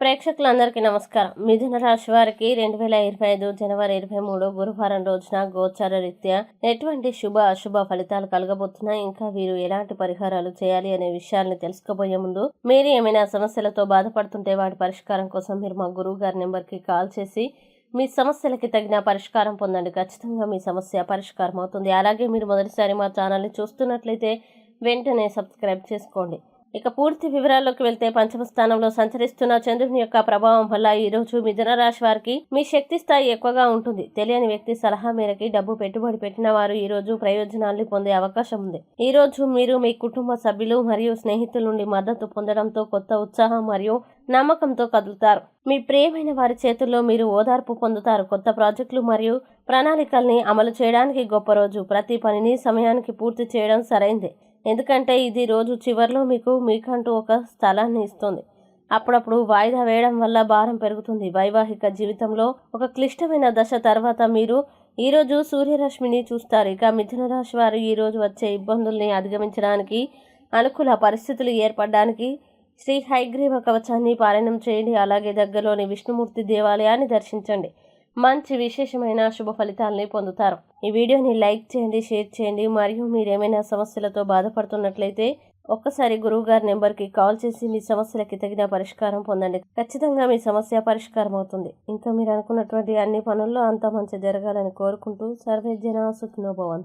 ప్రేక్షకులందరికీ నమస్కారం. మిథున రాశి వారికి 2025 జనవరి 23 గురువారం రోజున గోచార రీత్యా ఎటువంటి శుభ అశుభ ఫలితాలు కలగబోతున్నాయి, ఇంకా వీరు ఎలాంటి పరిహారాలు చేయాలి అనే విషయాల్ని తెలుసుకోబోయే ముందు మీరు ఏమైనా సమస్యలతో బాధపడుతుంటే వాటి పరిష్కారం కోసం మీరు మా గురువు గారి నెంబర్కి కాల్ చేసి మీ సమస్యలకి తగిన పరిష్కారం పొందండి. ఖచ్చితంగా మీ సమస్య పరిష్కారం అవుతుంది. అలాగే మీరు మొదటిసారి మా ఛానల్ని చూస్తున్నట్లయితే వెంటనే సబ్స్క్రైబ్ చేసుకోండి. ఇక పూర్తి వివరాల్లోకి వెళ్తే, పంచమ స్థానంలో సంచరిస్తున్న చంద్రుని యొక్క ప్రభావం వల్ల ఈ రోజు మిథున రాశి వారికి మీ శక్తి స్థాయి ఎక్కువగా ఉంటుంది. తెలియని వ్యక్తి సలహా మేరకి డబ్బు పెట్టుబడి పెట్టిన వారు ఈ రోజు ప్రయోజనాల్ని పొందే అవకాశం ఉంది. ఈ రోజు మీరు మీ కుటుంబ సభ్యులు మరియు స్నేహితుల నుండి మద్దతు పొందడంతో కొత్త ఉత్సాహం మరియు నమ్మకంతో కదులుతారు. మీ ప్రియమైన వారి చేతుల్లో మీరు ఓదార్పు పొందుతారు. కొత్త ప్రాజెక్టులు మరియు ప్రణాళికల్ని అమలు చేయడానికి గొప్ప రోజు. ప్రతి పనిని సమయానికి పూర్తి చేయడం సరైందే, ఎందుకంటే ఇది రోజు చివరిలో మీకంటూ ఒక స్థలాన్ని ఇస్తుంది. అప్పుడప్పుడు వాయిదా వేయడం వల్ల భారం పెరుగుతుంది. వైవాహిక జీవితంలో ఒక క్లిష్టమైన దశ తర్వాత మీరు ఈరోజు సూర్యరశ్మిని చూస్తారు. ఇక మిథున రాశి వారు ఈరోజు వచ్చే ఇబ్బందుల్ని అధిగమించడానికి, అనుకూల పరిస్థితులు ఏర్పడడానికి శ్రీ హయగ్రీవ కవచాన్ని పారాయణం చేయండి. అలాగే దగ్గరలోని విష్ణుమూర్తి దేవాలయాన్ని దర్శించండి. మంచి విశేషమైన శుభ ఫలితాలని పొందుతారు. ఈ వీడియోని లైక్ చేయండి, షేర్ చేయండి. మరియు మీరేమైనా సమస్యలతో బాధపడుతున్నట్లయితే ఒక్కసారి గురువు గారి నెంబర్కి కాల్ చేసి మీ సమస్యలకి తగిన పరిష్కారం పొందండి. ఖచ్చితంగా మీ సమస్య పరిష్కారం అవుతుంది. ఇంకా మీరు అనుకున్నటువంటి అన్ని పనుల్లో అంతా మంచి జరగాలని కోరుకుంటూ సర్వే జన సుఖినో భవంతు.